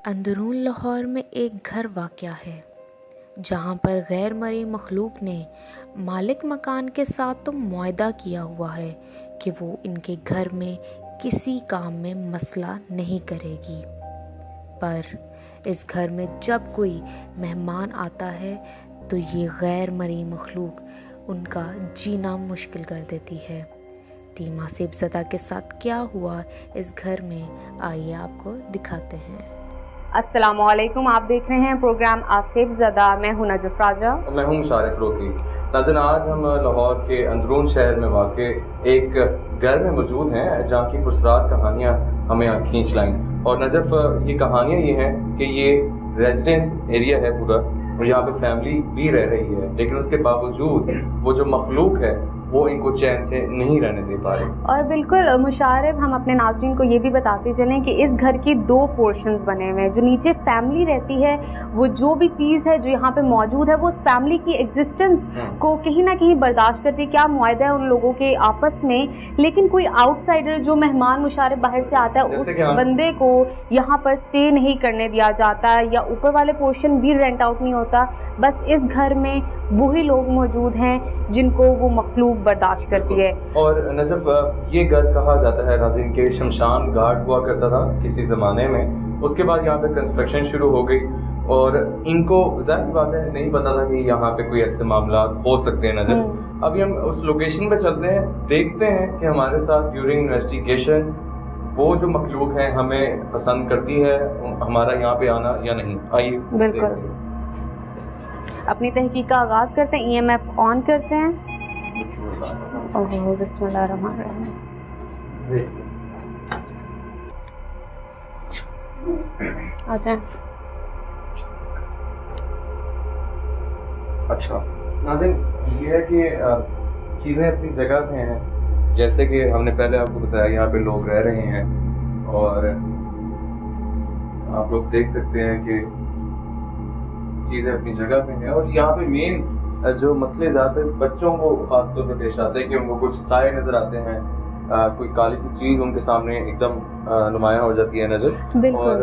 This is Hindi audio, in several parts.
अंदरून लाहौर में एक घर वाक़या है जहाँ पर गैर मरी मखलूक ने मालिक मकान के साथ तो मुआहदा किया हुआ है कि वो इनके घर में किसी काम में मसला नहीं करेगी। पर इस घर में जब कोई मेहमान आता है तो ये गैर मरी मखलूक उनका जीना मुश्किल कर देती है। टीम आसिफ ज़दा के साथ क्या हुआ इस घर में, आइए आपको दिखाते हैं। अस्सलामुअलैकुम, आप देख रहे हैं प्रोग्राम आसिफ ज़दा। मैं हूं नजफ राजा और मैं हूं मुशारफ रोकी। नाज़रीन, आज हम लाहौर के अंदरून शहर में वाक़े एक घर में मौजूद हैं जहाँ की पुरस्रार कहानियाँ हमें खींच लाएँ। और नजफ, ये कहानियाँ ये हैं कि ये रेजिडेंस एरिया है पूरा और यहाँ पे फैमिली भी रह रही है, लेकिन उसके बावजूद वो जो मखलूक है वो इनको चैन से नहीं रहने दे पा रहे। और बिल्कुल मुशारफ, हम अपने नाज़रीन को ये भी बताते चलें कि इस घर की दो पोर्शंस बने हुए हैं। जो नीचे फैमिली रहती है, वो जो भी चीज़ है जो यहाँ पे मौजूद है वो उस फैमिली की एग्जिस्टेंस को कहीं ना कहीं बर्दाश्त करती है। क्या मुआहदा है उन लोगों के आपस में, लेकिन कोई आउटसाइडर जो मेहमान मुशारफ बाहर से आता है उस बंदे को यहाँ पर स्टे नहीं करने दिया जाता या ऊपर वाले पोर्शन भी रेंट आउट नहीं होता। बस इस घर में वही लोग मौजूद हैं जिनको वो मखलूक बर्दाश्त करती है। और नजफ, ये घर कहा जाता है नाज़रीन के शमशान घाट हुआ करता था किसी ज़माने में। उसके बाद यहाँ पे कंस्ट्रक्शन शुरू हो गई और इनको ज़ाहिर बात है नहीं पता था कि यहाँ पे कोई ऐसे मामला हो सकते हैं। नजर अभी हम उस लोकेशन पे चलते हैं, देखते हैं कि हमारे साथ ड्यूरिंग इन्वेस्टिगेशन वो जो मखलूक है हमें पसंद करती है हमारा यहाँ पे आना या नहीं। आइए बिल्कुल अपनी तहकीक का आगाज़ करते हैं। EMF ऑन करते हैं। ओह बिस्मिल्लाहिर्रहमानिर्रहीम। आ जाए। अच्छा नाज़रीन, ये है कि चीज़ें अपनी जगह पे हैं। जैसे कि हमने पहले आपको बताया यहाँ पे लोग रह रहे हैं और आप लोग देख सकते हैं कि चीज़ें अपनी जगह पे हैं। और यहाँ पे मेन जो मसले ज़्यादातर बच्चों को खासतौर पर पेश आते हैं कि उनको कुछ साए नज़र आते हैं, कोई काली सी चीज़ उनके सामने एकदम नुमाया हो जाती है नज़र। और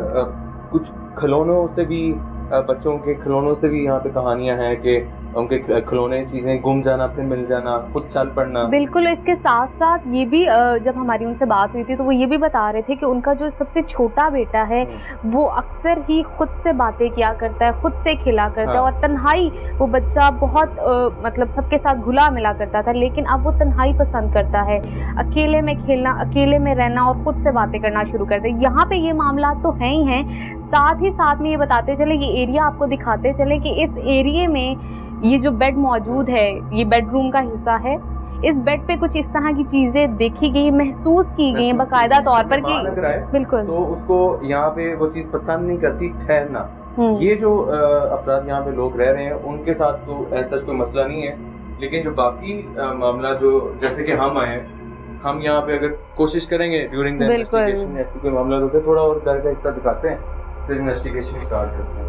कुछ खिलौनों से भी, बच्चों के खिलौनों से भी यहाँ पे कहानियाँ हैं कि उनके खिलौने चीज़ें गुम जाना, फिर मिल जाना, खुद चल पड़ना। बिल्कुल, इसके साथ साथ ये भी जब हमारी उनसे बात हुई थी तो वो ये भी बता रहे थे कि उनका जो सबसे छोटा बेटा है वो अक्सर ही खुद से बातें किया करता है, खुद से खेला करता है। और तन्हाई, वो बच्चा बहुत मतलब सबके साथ घुला मिला करता था, लेकिन अब वो तन्हाई पसंद करता है, अकेले में खेलना, अकेले में रहना और खुद से बातें करना शुरू करते हैं। यहाँ पे ये मामला तो है ही हैं, साथ ही साथ में ये बताते चले, ये एरिया आपको दिखाते चले कि इस एरिया में ये जो बेड मौजूद है ये बेडरूम का हिस्सा है। इस बेड पे कुछ इस तरह की चीजें देखी गई, महसूस की गई बाकायदा तौर पर कि बिल्कुल तो उसको यहाँ पे वो चीज़ पसंद नहीं करती ठहरना। ये जो अफराद यहाँ पे लोग रह रहे हैं उनके साथ तो ऐसा कोई मसला नहीं है, लेकिन जो बाकी मामला जो जैसे कि हम आए, हम यहाँ पे अगर कोशिश करेंगे ड्यूरिंग द इन्वेस्टिगेशन ऐसे कोई मामला होते थोड़ा और घर का हिस्सा दिखाते हैं, फिर इन्वेस्टिगेशन स्टार्ट करते हैं।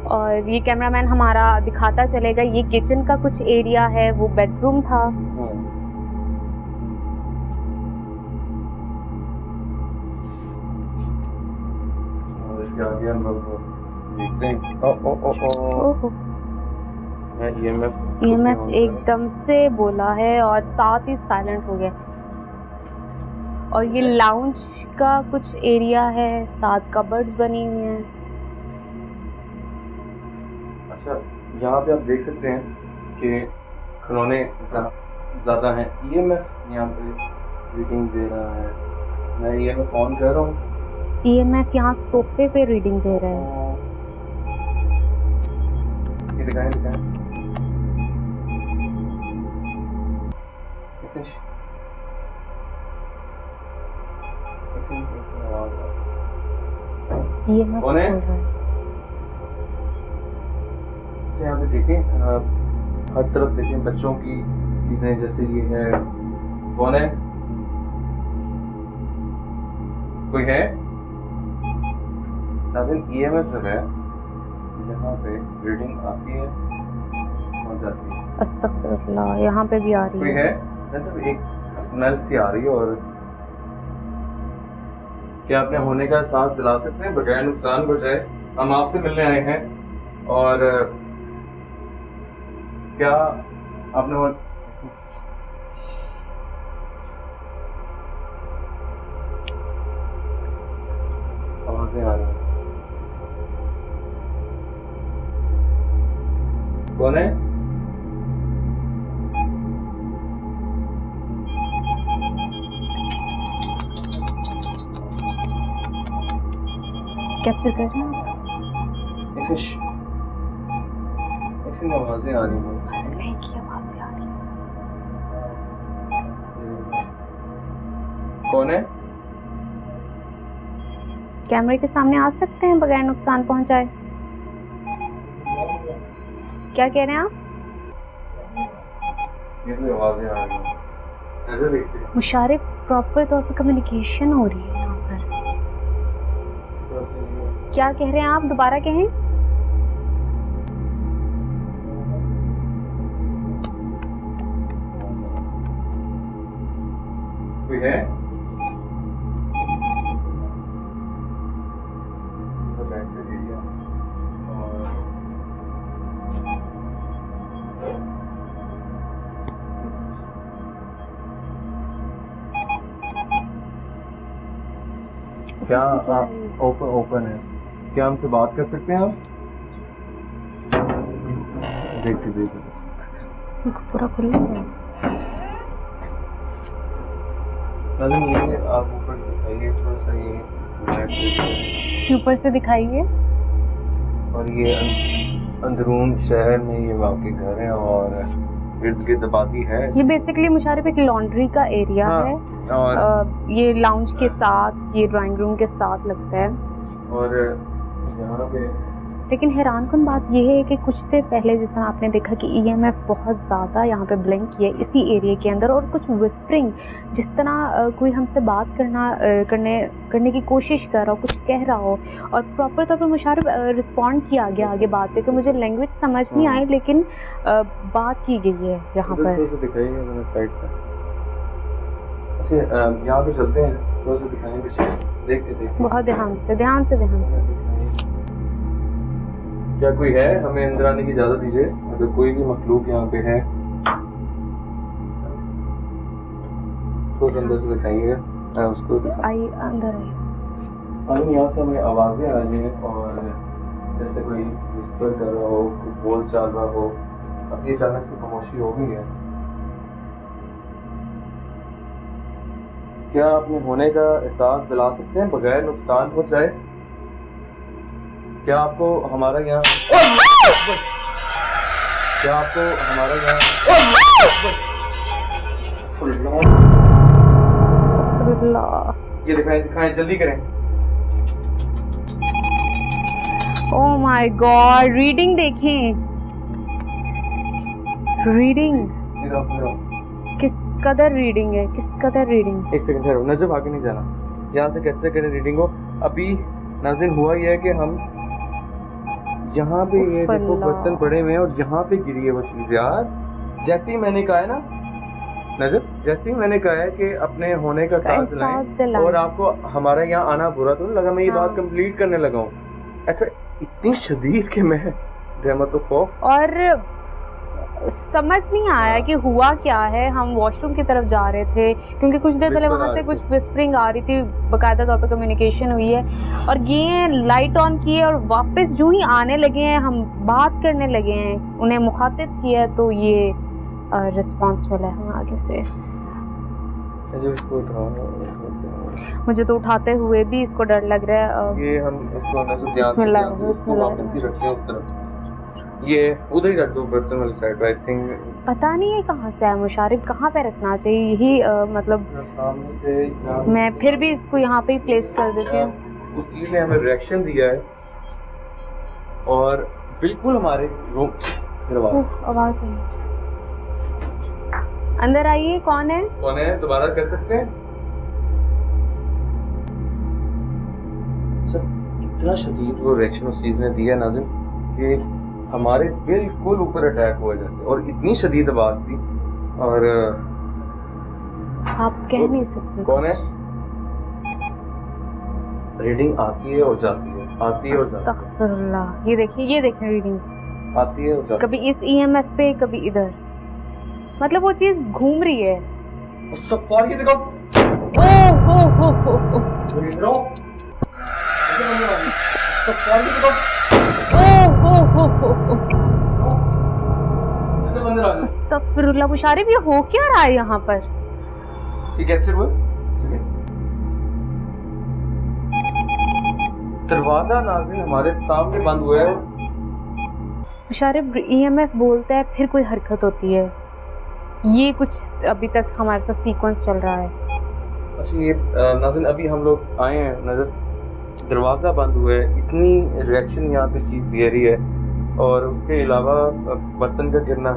और ये कैमरामैन हमारा दिखाता चलेगा, ये किचन का कुछ एरिया है, वो बेडरूम था। और इसके आगे हम लोग देखते हैं EMF एकदम से बोला है और साथ ही साइलेंट हो गया। और ये लाउंज का कुछ एरिया है, साथ कबर्ड्स बनी हुई हैं। अच्छा, यहाँ पे आप देख सकते हैं कि खिलौने ज़्यादा हैं। EMF यहाँ पे रीडिंग दे रहा है, मैं EMF ऑन कर रहा हूँ। EMF यहाँ सोफे पे रीडिंग दे रहा है। ये दिखाएं। EMF कौन है? यहाँ पे देखें, हर तरफ देखें बच्चों की चीजें, जैसे ये है। कौन है? कोई है? EMF जो है यहाँ पे रीडिंग आती है और जाती है। अस्तगफिरुल्लाह, यहाँ पे भी आ रही है। कोई है? एक स्मेल सी आ रही है और क्या अपने होने का एहसास दिला सकते हैं बगैर नुकसान पहुंचाए? हम आपसे मिलने आए हैं और क्या आपने आवाजें आ रही हैं। कौन है? कैप्चर कर रहे हैं? ऐसी आवाजें आ रही हैं। हंसने की आवाज़ें आ रही हैं। कौन है? कैमरे के सामने आ सकते हैं बगैर नुकसान पहुंचाए? क्या कह रहे हैं आप? ये कोई आवाजें आ रही हैं। नजर देख सकते मुशारिफ, प्रॉपर तौर पे कम्युनिकेशन हो रही है यहाँ पर। क्या कह रहे हैं आप? दोबारा कहें। कोई है? क्या आप ओपन है? क्या हमसे बात कर सकते हैं आप? देखिए पूरा खुला है। नाज़िम, ये आप ऊपर दिखाइए थोड़ा सा, ये ब्लैक ऊपर से दिखाइए। और ये अंदरून शहर में ये वाकई घर है और इर्द गिर्द आबादी है। ये बेसिकली मुशारिफ एक लॉन्ड्री का एरिया हाँ, है और ये लाउंज के साथ, ये ड्राइंग रूम के साथ लगता है। और यहाँ पे लेकिन हैरानकुन बात यह है कि कुछ देर पहले जिस तरह आपने देखा कि ईएमएफ बहुत ज़्यादा यहाँ पे ब्लिंक किया इसी एरिया के अंदर, और कुछ विस्परिंग जिस तरह कोई हमसे बात करने की कोशिश कर रहा हो, कुछ कह रहा हो, और प्रॉपर तौर पर मुशारिफ रिस्पॉन्ड किया गया आगे बात पे कि मुझे लैंग्वेज समझ नहीं आई, लेकिन बात की गई है यहाँ पर। दिखाइए साइड पर। अच्छा, यहाँ पे चलते हैं, थोड़ा सा दिखाएंगे, देखते बहुत ध्यान से। क्या कोई है? हमें अंदर आने की इजाजत दीजिए। अगर कोई भी मखलूक यहाँ पे है तो अंदर से दिखाइएगा। मैं उसको आई अंदर आई यहाँ से हमें आवाजें आ रही हैं और जैसे कोई विस्पर कर रहा हो, कोई बोल चाल रहा हो। अब ये अचानक से खामोशी हो गई है। क्या अपने होने का एहसास दिला सकते हैं बगैर नुकसान पहुंचाए? क्या आपको हमारा यहाँ ये दिखाएं जल्दी करें। ओह माय गॉड, रीडिंग देखें, रीडिंग किस कदर रीडिंग है, किस कदर रीडिंग। एक सेकंड ठहरो, नजर आगे नहीं जाना, यहाँ से कैसे करें रीडिंग हो। अभी नाज़िम हुआ ये है कि हम यहाँ पे ये देखो बर्तन पड़े हुए हैं और यहाँ पे गिरी है वो चीज़। यार जैसे ही मैंने कहा है ना नजर, जैसे ही मैंने कहा है कि अपने होने का साथ दिलाएं और आपको हमारा यहाँ आना बुरा तो नहीं लगा, मैं ये बात कंप्लीट करने लगा हूँ। अच्छा, इतनी शदीद कि मैं रहमत तो खौफ और समझ नहीं आया कि हुआ क्या है। हम वॉशरूम की तरफ जा रहे थे क्योंकि कुछ देर पहले वहाँ से कुछ विस्परिंग आ रही थी, बाकायदा तौर पर कम्युनिकेशन हुई है, और ये लाइट ऑन किए और वापस जो ही आने लगे हैं, हम बात करने लगे हैं, उन्हें मुखातिब किया तो ये रिस्पॉन्स मिला है आगे से। मुझे तो उठाते हुए भी इसको डर लग रहा है। ये हम इसको वापस ही रखते हैं उस तरफ, ये उधर ही रख दो बर्तन वाली साइड पे। आई थिंक पता नहीं है कहाँ से है मुशारिफ, कहाँ पे रखना चाहिए, यही मतलब सामने से मैं फिर भी इसको यहाँ पे ही प्लेस कर देती हूँ। उसी ने हमें रिएक्शन दिया है और बिल्कुल हमारे रूम आवाज आई, अंदर आइए। कौन है? दोबारा कर सकते हैं? इतना शदीद वो रिएक्शन उस चीज ने दिया नाज़िम कि हमारे बिल्कुल ऊपर अटैक हुआ जैसे, और इतनी शदीद आवाज थी। और आप कह नहीं सकते कौन है? रीडिंग आती है और जाती है, आती है और जाती अस्तगफिरुल्लाह, ये देखें रीडिंग, है, आती है और जाती कभी इस ईएमएफ पे कभी इधर, मतलब वो चीज घूम रही है। है। अस्तगफुर, ये देखो, ओ ये देखो, अस्तगफुर, ये देखो, ऐसे बंदर आ गए। अस्तगफिरुल्लाह मुशारिब, ये हो क्या रहा है यहाँ पर? ये कैप्चर हुआ, ठीक है। दरवाजा नाज़रीन हमारे सामने बंद हुआ है। मुशारिब ईएमएफ बोलता है, फिर कोई हरकत होती है, ये कुछ अभी तक हमारे साथ सीक्वेंस चल रहा है। अच्छा, ये नाज़रीन अभी हम लोग आए हैं, नजर दरवाज़ा बंद हुआ है, इतनी रिएक्शन यहाँ पे चीज़ दे रही है, और उसके अलावा बर्तन का गिरना,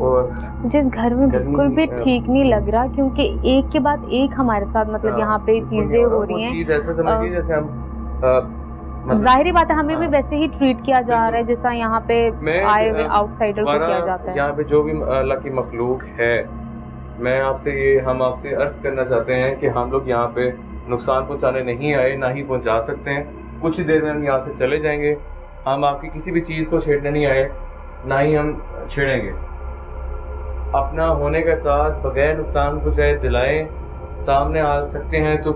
और जिस घर में बिल्कुल भी ठीक नहीं लग रहा, क्योंकि एक के बाद एक हमारे साथ मतलब यहाँ पे चीजें हो रही हैं। चीज़ ऐसा समझिए जैसे हम जाहिर बात है, हमें भी वैसे ही ट्रीट किया जा रहा है जिस तरह यहाँ पे आए हुए आउटसाइडर को किया जाता है। यहाँ पे जो भी अल्लाह की मखलूक है, हम आपसे अर्ज करना चाहते हैं कि हम लोग यहाँ पे नुकसान पहुँचाने नहीं आए, ना ही पहुँचा सकते हैं। कुछ ही देर में हम यहाँ से चले जाएंगे। हम आपकी किसी भी चीज़ को छेड़ने नहीं आए, ना ही हम छेड़ेंगे। अपना होने का एहसास बगैर नुकसान पहुँचाए दिलाएं। सामने आ सकते हैं तो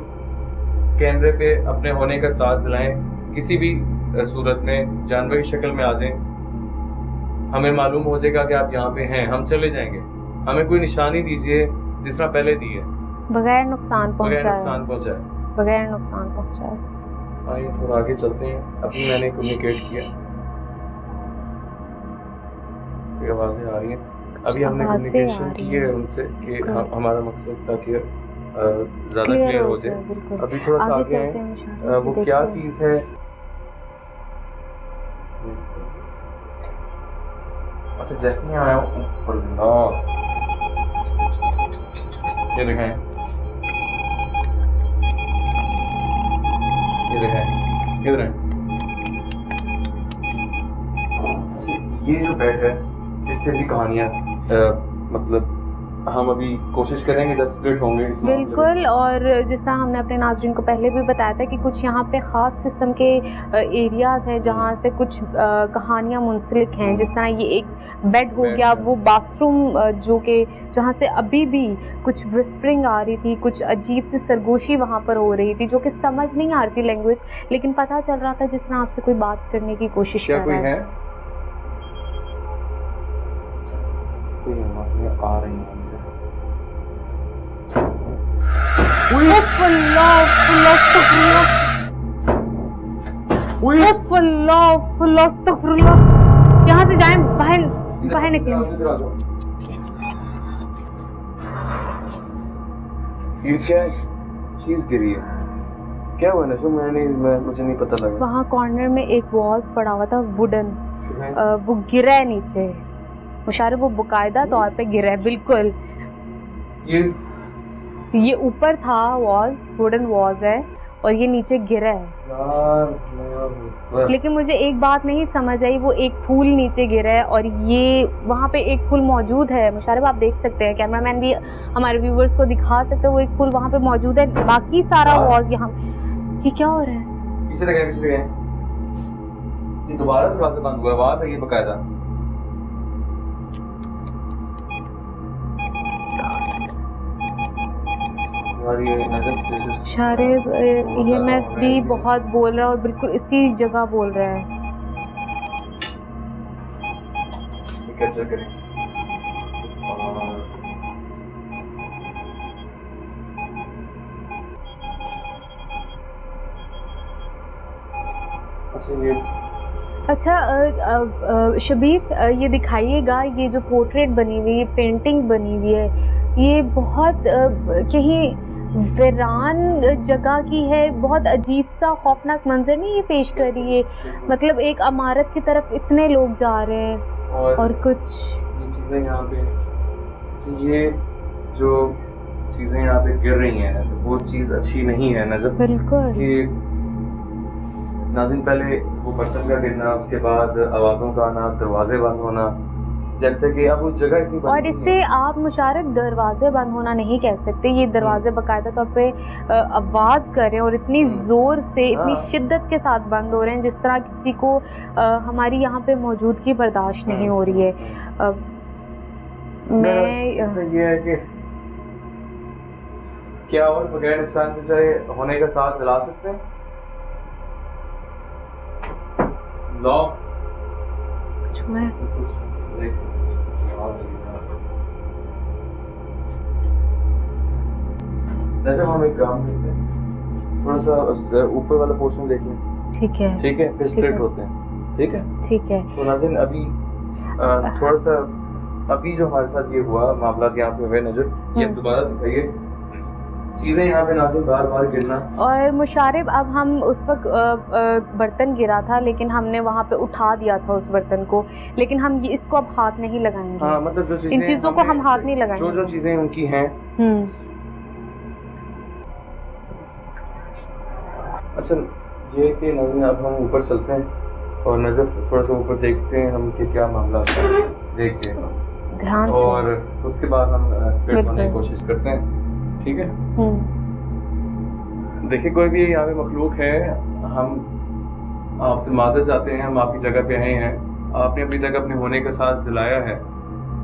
कैमरे पे अपने होने का एहसास दिलाएं। किसी भी सूरत में जानवर की शक्ल में आ जाएं, हमें मालूम हो जाएगा कि आप यहाँ पे हैं, हम चले जाएंगे। हमें कोई निशानी दीजिए जिस तरह पहले दी है, बगैर नुकसान बगैर पहुंचाए, नुकसान पहुँचाए। बगैर नुकसान पहुंचाए। आइए थोड़ा आगे चलते हैं। अभी मैंने कम्युनिकेट किया, ये आवाज़ें आ रही हैं। अभी हमने आवाज़ें कम्युनिकेशन आ रही की है हैं। उनसे कि बिल्कुल। हमारा मकसद था कि ज़्यादा क्लियर क्लियर हो हो जाए, जाए। बिल्कुल। अभी थोड़ा सा आगे आगे चलते आए, हैं मुशारिब, वो देखते क्या हैं। चीज़ है। अच्छा, जैसे ही आया अल्लाह, ये देखें, ये देखें, किधर है ये जो बेड है, इससे भी कहानियाँ मतलब हम अभी कोशिश करेंगे जब स्प्लिट होंगे इस मामले में। बिल्कुल। और जैसा हमने अपने नाज़रीन को पहले भी बताया था कि कुछ यहाँ पे ख़ास किस्म के एरियाज़ हैं जहाँ से कुछ कहानियाँ मुंसलिक हैं। जिस तरह ये एक बेड हो गया, वो बाथरूम जो कि जहाँ से अभी भी कुछ विस्परिंग आ रही थी, कुछ अजीब सी सरगोशी वहाँ पर हो रही थी जो कि समझ नहीं आ रही थी लैंग्वेज, लेकिन पता चल रहा था जिस तरह आपसे कोई बात करने की कोशिश क्या कर कोई रहा है? है। कोई आवाज़ें आ रही हैं। यहाँ से जाएं, बाहर बाहर निकलें। ये क्या चीज गिरी है? क्या हुआ नशो? मुझे नहीं पता लगा। वहाँ कॉर्नर में एक वॉज पड़ा हुआ था वुडन, वो गिरा है नीचे मुशारिब, वो बाकायदा तौर पे गिरा है। बिल्कुल ये ऊपर था, वॉज वुडन वॉज है और ये नीचे गिरा है। लेकिन मुझे एक बात नहीं समझ आई, वो एक फूल नीचे गिरा है और ये वहाँ पे एक फूल मौजूद है। मुशारिब आप देख सकते हैं, कैमरामैन भी हमारे व्यूवर्स को दिखा सकते हैं, वो एक फूल वहाँ पे मौजूद है, बाकी सारा वॉज यहाँ। ये क्या हो रहा है? पीछे लगे। ये दोबारा दरवाजा बंद हुआ, आवाज आई है बकायदा। मुशारिब ईएमएफ भी बहुत बोल रहा है और बिल्कुल इसी जगह बोल रहा है। अच्छा शबीर, ये दिखाइएगा, ये जो पोर्ट्रेट बनी हुई है, पेंटिंग बनी हुई है, ये बहुत कहीं वीरान जगह की है। बहुत अजीब सा खौफनाक मंजर नहीं ये पेश कर रही है। मतलब एक इमारत की तरफ इतने लोग जा रहे हैं और कुछ ये चीज़ें यहाँ पे, ये जो चीज़ें यहाँ पे गिर रही हैं वो चीज़ अच्छी नहीं है नजर। बिल्कुल कि नाज़रीन, पहले वो बर्तन का गिरना, उसके बाद आवाज़ों का आना, दरवाजे बंद होना, जैसे कि अब उस जगह इतनी बड़ी और नहीं इससे है। आप मुशारिफ दरवाजे बंद होना नहीं कह सकते, ये दरवाजे बाकायदा तौर पे आवाज़ कर रहे हैं और इतनी ज़ोर से, इतनी हाँ। शिद्दत के साथ बंद हो रहे हैं जिस तरह किसी को हमारी यहाँ पे मौजूदगी बर्दाश्त नहीं हो रही है। मैं ये है कि क्या और बगैर नुकसान पहुंचाए होने का साथ दिला सकते हैं? लॉक मैं जैसे हम एक काम करते हैं, थोड़ा सा ऊपर वाला पोर्शन देख लें, ठीक है, ठीक है, फिर ठीक स्प्लिट है। होते हैं, ठीक है। ठीक है। तो नाज़रीन अभी थोड़ा सा अभी जो हमारे साथ ये हुआ मामला यहाँ पे हुए नजर, ये अब दोबारा दिखाइए चीजें यहाँ पे नाज़रीन बार बार गिरना। और मुशारिफ अब हम उस वक्त बर्तन गिरा था लेकिन हमने वहाँ पे उठा दिया था उस बर्तन को, लेकिन हम इसको अब हाथ नहीं लगाएंगे। हाँ, मतलब जो चीजें इन चीज़ों को हम हाथ नहीं लगाएंगे। जो चीजें उनकी हैं। अच्छा ये कि नाज़रीन अब हम ऊपर चलते हैं और नजर थोड़ा सा ऊपर देखते हैं हम कि क्या मामला होता है, देख के ध्यान और उसके बाद हम स्प्लिट होने की कोशिश करते हैं, ठीक है। देखिए कोई भी यहाँ पे मखलूक है, हम आपसे माज़रत चाहते हैं, हम आपकी जगह पे आए हैं, आपने अभी तक अपने होने का एहसास दिलाया है,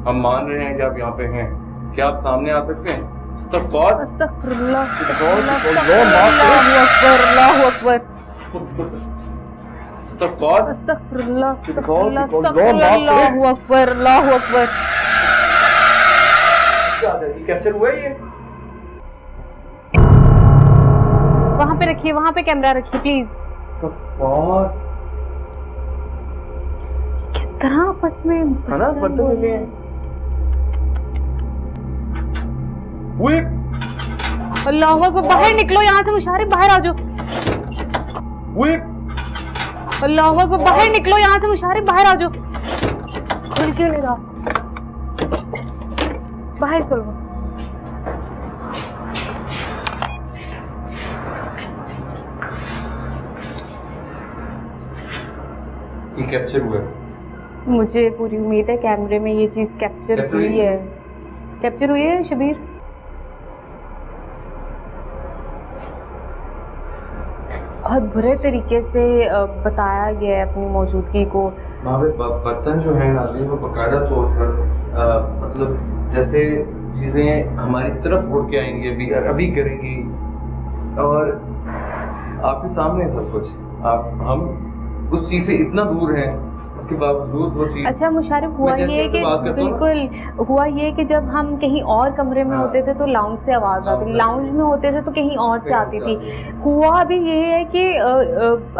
हम मान रहे हैं कि आप यहाँ पे हैं, क्या आप सामने आ सकते हैं? इस्तग़फ़ार, अस्तग़फ़िरुल्लाह, इस्तग़फ़ार, अल्लाहु अकबर, अल्लाहु अकबर। कैप्चर हुआ ये? वहाँ पे रखिए, वहाँ पे कैमरा रखिए प्लीज। किस तरह आपस में है ना, बर्तन मिले हैं। अल्लाह को बाहर निकलो यहाँ से, मुशारिफ बाहर आ जाओ। अल्लाह को बाहर निकलो यहाँ से, मुशारिफ बाहर आ जाओ। खुल क्यों नहीं रहा? बाहर चलो। ये कैप्चर हुआ है। मुझे पूरी उम्मीद है कैमरे में ये चीज कैप्चर हुई है। कैप्चर हुई है शबीर? बहुत बुरे तरीके से बताया गया है अपनी मौजूदगी को। वहाँ पे बर्तन जो है नाज़रीन वो बाकायदा तौर पर मतलब जैसे चीज़ें हमारी तरफ उड़ के आएंगी, अभी गिरेंगी और आपके सामने सब कुछ, हम उस चीज़ से इतना दूर हैं, उसके बावजूद वो चीज़। अच्छा मुशारिफ, हुआ ये कि बिल्कुल हुआ ये कि जब हम कहीं और कमरे में होते थे तो लाउंज से आवाज़ आती थी, लाउंज में होते थे तो कहीं और से आती थी। हुआ भी ये है कि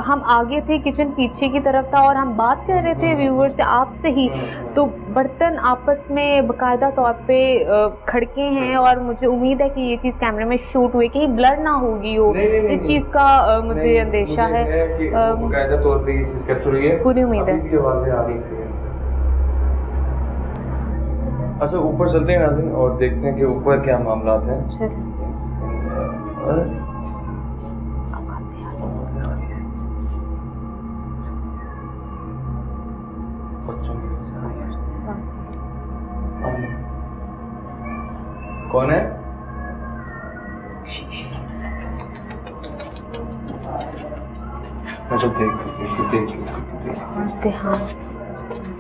हम आगे थे, किचन पीछे की तरफ था और हम बात कर रहे थे व्यूअर से, आपसे ही, तो बर्तन आपस में बाकायदा तौर पे खड़के हैं और मुझे उम्मीद है कि ये चीज़ कैमरे में शूट हुई, कहीं ब्लर ना होगी हो, इस चीज़ का मुझे अंदेशा है। बाकायदा तौर पे ये चीज़ कैप्चर हुई है, पूरी उम्मीद है। आवाज़ें आ रही थी। अच्छा ऊपर चलते हैं नाज़रीन और देखते हैं कि ऊपर क्या मामला हैं। कौन है? अच्छा देख ध्यान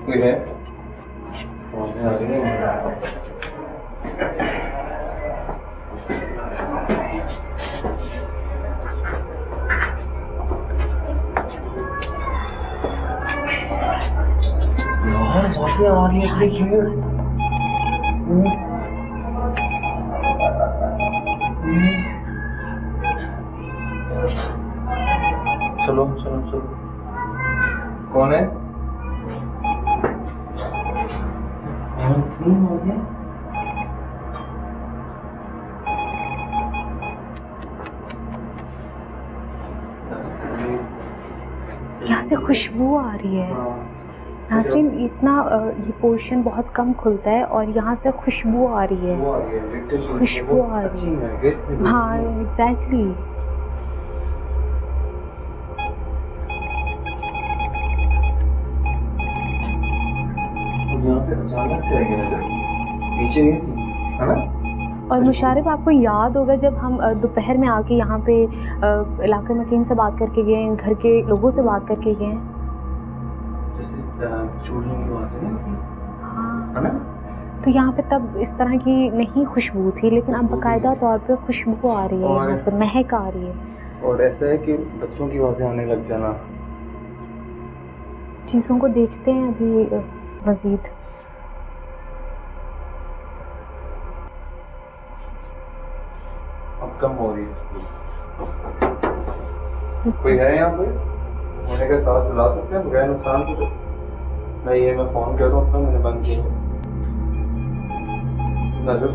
कोई है? आ रही है। यार कैसे आ रही है इतनी क्लियर? चलो चलो चलो। कौन है? यहाँ से खुशबू आ रही है नाज़रीन, इतना ये पोर्शन बहुत कम खुलता है और यहाँ से खुशबू आ रही है, खुशबू आ रही है। हाँ एग्जैक्टली। यहाँ पे अचानक से आई है नजर? नीचे नहीं थी, है ना? और मुशारिफ, आपको याद होगा जब हम दोपहर में आके यहाँ पे इलाके मकीन से बात करके गए हैं, घर के लोगों से बात करके गए हैं, जैसे चूड़ियों की आवाज़ें नहीं थी, हाँ, है ना? तो यहाँ पे तब इस तरह की नहीं खुशबू थी, लेकिन अब बाकायदा तौर पे खुशबू आ रही है, और- यहाँ से महक आ रही है। और ऐसा है कि बच्चों की आवाज़ें आने लग जाना। चीज़ों को देखते हैं अभी मज़ीद। अब कम हो रही है। कोई है यहाँ पे? होने का सांस ला सकते हैं बगैर नुकसान के? मैं फ़ोन कर रहा हूँ अपना, मैंने बंद किया। नजर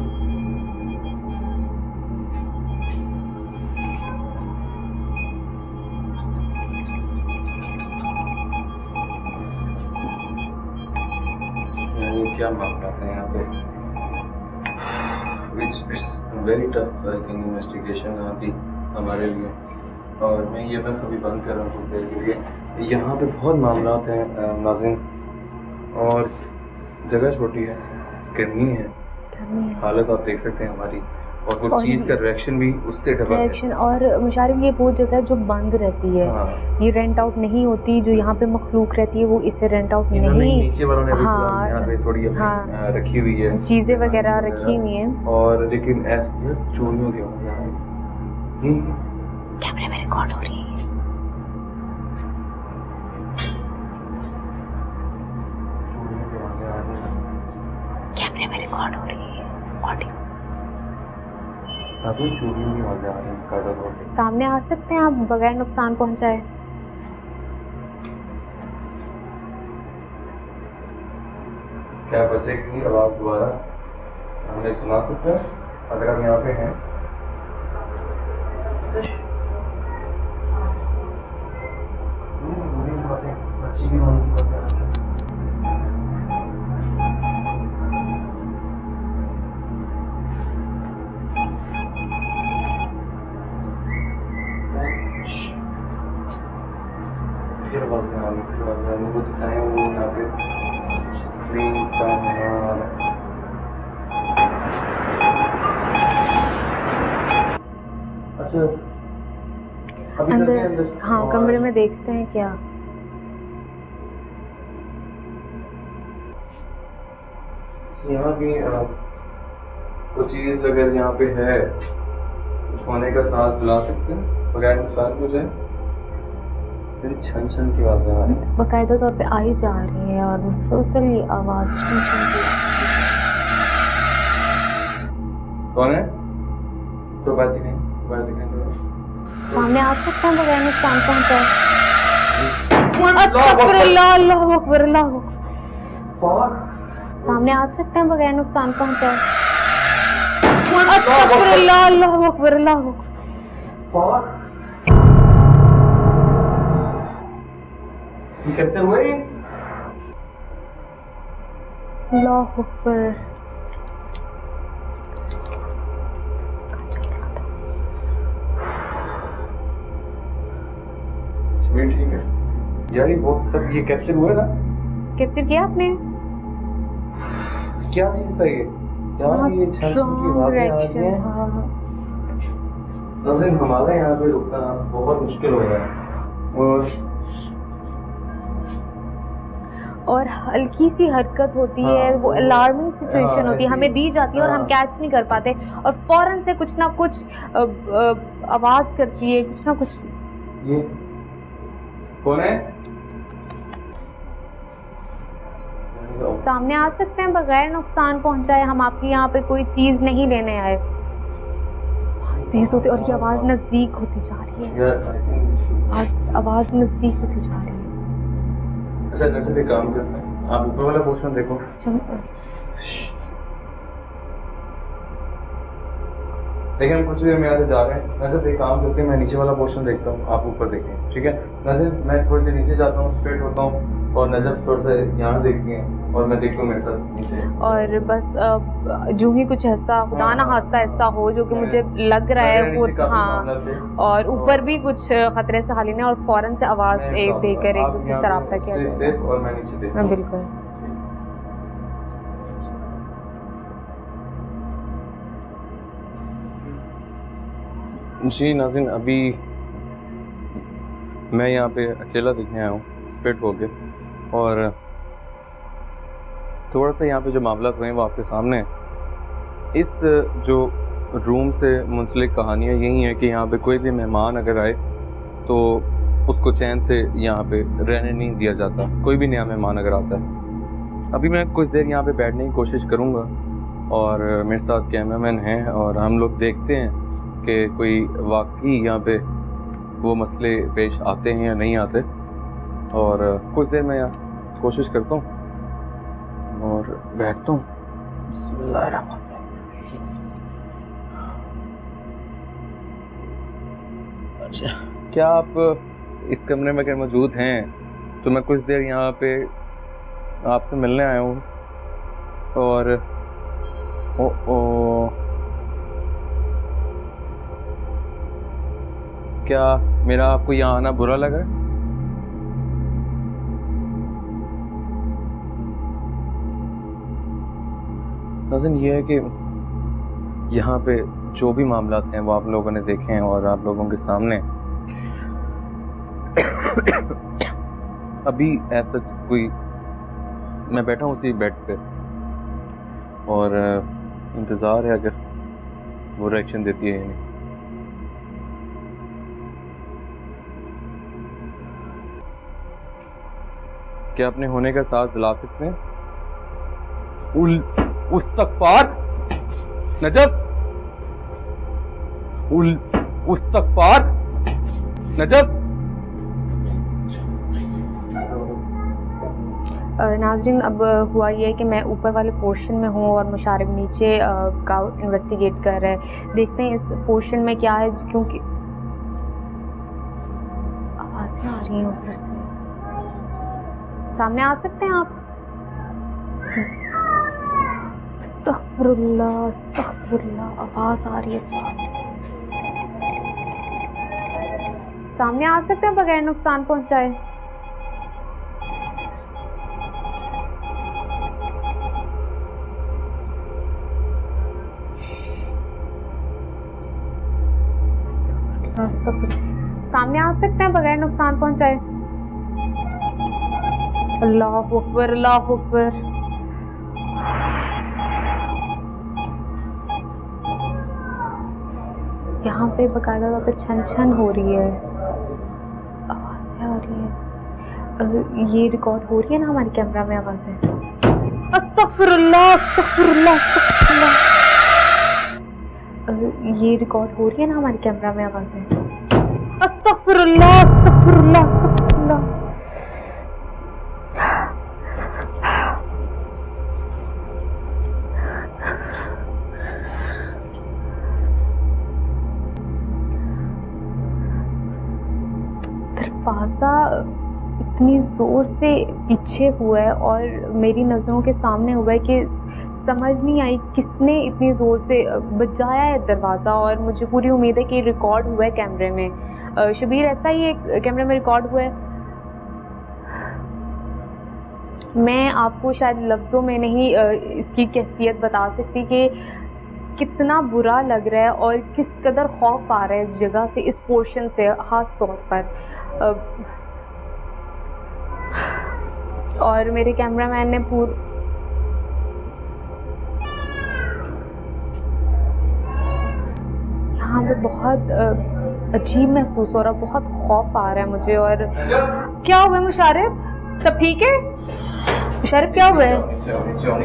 ये क्या मामला है यहाँ पे? It's very tough I think investigation अभी हमारे लिए, और मैं ये बस अभी बंद कर रहा हूँ कुछ देर के लिए। यहाँ पे बहुत मामला हैं नाज़रीन, और जगह छोटी है, गर्मी है, हालत आप देख सकते हैं हमारी, और कुछ और चीज़ का रिएक्शन भी उससे डबल है। रिएक्शन। और मुशारिफ, ये वो जगह है जो बंद रहती है, हाँ, ये रेंट आउट नहीं होती। जो यहाँ पे मखलूक रहती है वो इसे रेंट आउट इन्होंने नहीं, नीचे वालों ने भी हाँ, यहाँ पे थोड़ी अपनी, हाँ, रखी हुई है चीज़ें वगैरह रखी हुई हैं। और लेकिन ऐसे चोरियों की आवाज़ आ रही है। कैमरे में रिकॉर्ड हो रही है। चोरियों की आवाज़ें आ रही हैं। कैमरे में रिकॉर्ड हो रही है ऑडियो। काफी चोरियों की आवाज़ें आ रही हैं कायदा तौर पे। सामने आ सकते हैं आप बगैर नुकसान पहुंचाए? क्या बच्चे की आवाज़ दोबारा हमें सुना सकते हैं अगर हम यहाँ पे हैं? बच्ची भी होने की बातें आ रही हैं। फिर आवाज़ें आ रही हैं, फिर आवाज़ें आ रही हैं। वो दिखाएं वो यहाँ पे स्क्रीन का नंबर। अच्छा, अभी चलते हैं अंदर, अंदर। हाँ, और कमरे में देखते हैं क्या। यहाँ भी कुछ चीज़ अगर यहाँ पे है, कुछ होने का सांस ला सकते हैं बगैर नुकसान हो जाए। मेरी छन छन की आवाज़ें आ रही हैं। बाकायदा तौर पे आई जा रही है और मुसलसल ये आवाज़ छन छन की। कौन है? तो बात दिखाएं थोड़ा। सामने आ सकते हैं बगैर नुकसान पहुंचाए? अस्तगफिरुल्लाह, अल्लाहु अकबर, अल्लाहु अकबर। सामने आ सकते हैं बगैर नुकसान पहुंचाए? अस्तगफिरुल्लाह, अल्लाहु अकबर, अल्लाहु अकबर। ये कैप्चर हुआ ये? अल्लाहु अकबर। चलिए ठीक है यार, ये बहुत सब ये कैप्चर हुआ ना? कैप्चर किया आपने? क्या चीज़ था ये यार? ये छन छन की आवाज़ें आ रही हैं। नाज़रीन, हमारा यहाँ पे रुकना बहुत मुश्किल हो रहा है, और हल्की सी हरकत होती हाँ, है, वो अलार्मिंग सिचुएशन होती है, ऐसी- हमें दी जाती है और हम हाँ। कैच नहीं कर पाते, और फौरन से कुछ ना कुछ आवाज़ करती है, कुछ ना कुछ। ये कौन है? सामने आ सकते हैं बगैर नुकसान पहुंचाए? हम आपके यहाँ पे कोई चीज़ नहीं लेने आए। आवाज़ तेज होती और ये आवाज़ नज़दीक होती जा रही है, यार I think- आवाज़ नज़दीक होती जा रही है। अच्छा नजर से काम करते हैं, आप ऊपर वाला पोर्शन देखो। देखिए हम कुछ देर में यहाँ से जा रहे हैं, नजर से काम करते हैं, मैं नीचे वाला पोर्शन देखता हूँ, आप ऊपर देखें, ठीक है? नजर मैं थोड़ी देर नीचे जाता हूँ, स्ट्रेट होता हूँ, और नजर थोड़ा सा यहाँ देखती है और मैं देखूँ मेरे साथ नीचे। और बस जो ही कुछ ऐसा खुदा ना खास्ता ऐसा हो जो कि मुझे लग रहा है वो, हाँ, और ऊपर भी कुछ खतरे से खाली नहीं, और फौरन से आवाज़ एक देकर एक दूसरे से रब्ता किया जाए। और मैं नीचे देखता हाँ, हूँ। बिल्कुल। जी नाज़रीन, अभी मैं यहाँ पे अकेला दिखने आया हूँ स्प्लिट होके, और थोड़ा सा यहाँ पे जो मामला हुए हैं वो आपके सामने हैं। इस जो रूम से मुंसलिक कहानियाँ यही हैं कि यहाँ पे कोई भी मेहमान अगर आए तो उसको चैन से यहाँ पे रहने नहीं दिया जाता, कोई भी नया मेहमान अगर आता है। अभी मैं कुछ देर यहाँ पे बैठने की कोशिश करूँगा और मेरे साथ कैमरामैन हैं और हम लोग देखते हैं कि कोई वाकई यहाँ पे वो मसले पेश आते हैं या नहीं आते, और कुछ देर मैं यहाँ कोशिश करता हूँ और बैठता हूँ। बिस्मिल्लाहिर्रहमानिर्रहीम। अच्छा, क्या आप इस कमरे में अगर मौजूद हैं तो मैं कुछ देर यहाँ पे आपसे मिलने आया हूँ, और क्या मेरा आपको यहाँ आना बुरा लगा है? नाज़रीन, ये है कि यहाँ पे जो भी मामलात हैं वो आप लोगों ने देखे हैं और आप लोगों के सामने अभी ऐसा कोई, मैं बैठा हूँ उसी बेड पे और इंतज़ार है अगर वो रिएक्शन देती है या नहीं। क्या अपने होने का एहसास दिला सकते हैं? उस्तगफार नजफ, उस्तगफार नजफ। नाज़रीन, अब हुआ ये है कि मैं ऊपर वाले पोर्शन में हूँ और मुशारिब नीचे का इन्वेस्टिगेट कर रहा है। देखते हैं इस पोर्शन में क्या है, क्योंकि आवाज़ें आ रही हैं ऊपर से। सामने आ सकते हैं आप? अस्तगफिरुल्लाह, अस्तगफिरुल्लाह, आवाज़ आ रही है। सामने आ सकते हैं बगैर नुकसान पहुंचाए? सामने आ सकते हैं बगैर नुकसान पहुंचाए? अल्लाह अकबर, अल्लाह अकबर। यहाँ पे बकायदा तौर पे छन छन हो रही है, आवाज़ें आ रही है। ये रिकॉर्ड हो रही है ना हमारी कैमरा में आवाज़ें? अस्तगफिरुल्लाह, अस्तगफिरुल्लाह, अस्तगफिरुल्लाह। ये रिकॉर्ड हो रही है ना हमारी कैमरा में आवाज़ें? अस्तगफिरुल्लाह, अस्तगफिरुल्लाह, अस्तगफिरुल्लाह। दरवाज़ा इतनी ज़ोर से पीछे हुआ है और मेरी नज़रों के सामने हुआ है कि समझ नहीं आई किसने इतनी ज़ोर से बजाया है दरवाज़ा, और मुझे पूरी उम्मीद है कि रिकॉर्ड हुआ है कैमरे में। शबीर, ऐसा ही एक कैमरे में रिकॉर्ड हुआ है? मैं आपको शायद लफ्ज़ों में नहीं इसकी कैफियत बता सकती कि कितना बुरा लग रहा है और किस कदर खौफ आ रहा है इस जगह से, इस पोर्शन से ख़ास तौर पर। और मेरे कैमरामैन ने यहाँ पे बहुत अजीब महसूस हो रहा है, बहुत खौफ आ रहा है मुझे। और क्या हुआ है मुशारिब? सब ठीक है? मुशारिब, क्या हुआ है?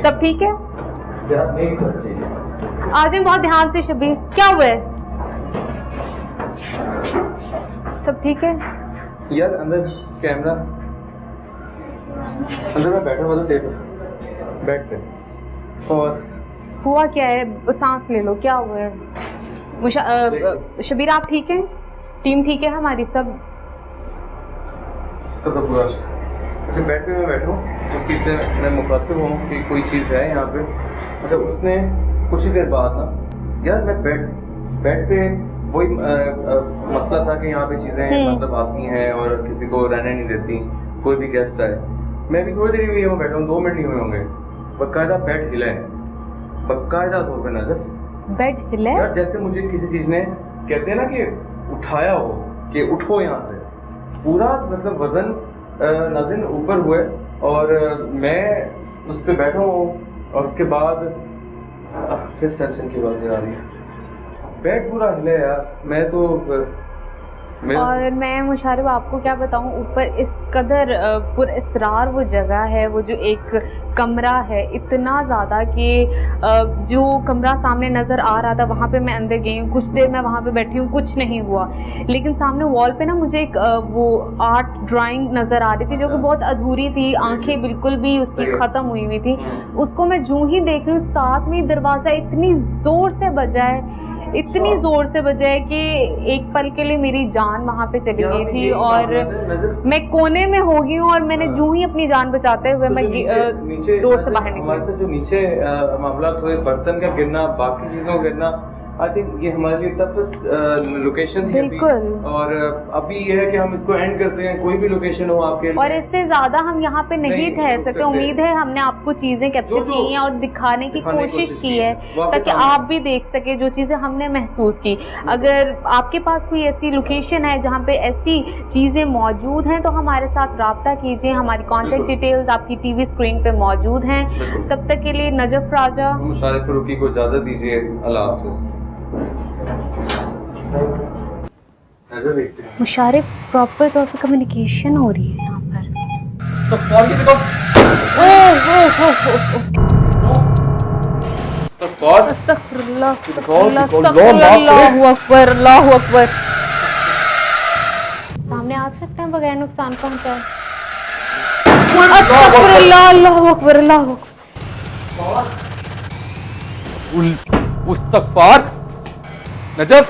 सब ठीक है? आ जाए बहुत ध्यान से। शबीर, क्या हुआ है? सब ठीक है? यार अंदर कैमरा, अंदर मैं बैठा हुआ था टेबल बेड पे, और हुआ क्या है? सांस ले लो, क्या हुआ है? शबीर, आप ठीक हैं? टीम ठीक है हमारी सब? तो पूरा अच्छा बेड पे मैं बैठा हूँ, उसी से मैं मुखातिब हूँ कि कोई चीज़ है यहाँ पे। अच्छा, उसने कुछ ही देर बाद ना, यार मैं बेड पे वही मसला था कि यहाँ पे चीज़ें मतलब आती हैं और किसी को रहने नहीं देती, कोई भी गेस्ट आए। मैं भी थोड़ी देर हुई बैठा हूँ, 2 मिनट नहीं हुए होंगे, बाकायदा बेड हिला है, बाकायदा तौर पर नजर बेड हिला है? यार जैसे मुझे किसी चीज़ ने कहते हैं ना कि उठाया हो कि उठो यहाँ से, पूरा मतलब वजन नाज़रीन ऊपर हुए और मैं उस पर बैठा हूँ और उसके बाद फिर टेंशन की बातें आ रही है, पेट पूरा हिले यार। और मैं मुशारिब आपको क्या बताऊं, ऊपर इस कदर पुरअसरार वो जगह है, वो जो एक कमरा है इतना ज़्यादा कि जो कमरा सामने नज़र आ रहा था वहाँ पे मैं अंदर गई हूँ, कुछ देर मैं वहाँ पे बैठी हूँ, कुछ नहीं हुआ। लेकिन सामने वॉल पे ना मुझे एक वो आर्ट ड्राइंग नज़र आ रही थी जो कि बहुत अधूरी थी, आंखें बिल्कुल भी उसकी ख़त्म हुई थी। उसको मैं जूं ही देख रही हूँ, साथ में दरवाज़ा इतनी ज़ोर से बजा है, इतनी जोर से बजा है कि एक पल के लिए मेरी जान वहाँ पे चली गई थी और मैं कोने में हो गई हूँ। और मैंने जूं ही अपनी जान बचाते हुए मैं डोर से बाहर निकली। हमारे से जो नीचे मामला थोड़े बर्तन का गिरना, बाकी चीजों का गिरना, आई थिंक ये हमारे लिए टफेस्ट लोकेशन थी अभी। और अभी ये है कि हम इसको एंड करते हैं, कोई भी लोकेशन हो आपके लिए। और इससे ज्यादा हम यहाँ पे नहीं ठहर सकते। उम्मीद है हमने आपको चीजें कैप्चर की हैं और दिखाने की कोशिश की है ताकि आप भी देख सके जो चीजें हमने महसूस की। अगर आपके पास कोई ऐसी लोकेशन है जहाँ पे ऐसी चीजें मौजूद हैं तो हमारे साथ राब्ता कीजिए। हमारी कॉन्टेक्ट डिटेल्स आपकी टीवी स्क्रीन पे मौजूद हैं। तब तक के लिए नजफ राजा, मुशारिफ फरूकी को इजाजत दीजिए। अल्लाह हाफिज। मुशारिफ प्रॉपर तौर पे कम्युनिकेशन हो रही है यहाँ पर। अस्तगफिरुल्लाह, अल्लाहु अकबर, अल्लाहु अकबर। सामने आ सकते हैं बगैर नुकसान पहुंचाए। अस्तगफिरुल्लाह, अल्लाहु अकबर, अल्लाहु अकबर। इस्तग़फ़ार नजफ,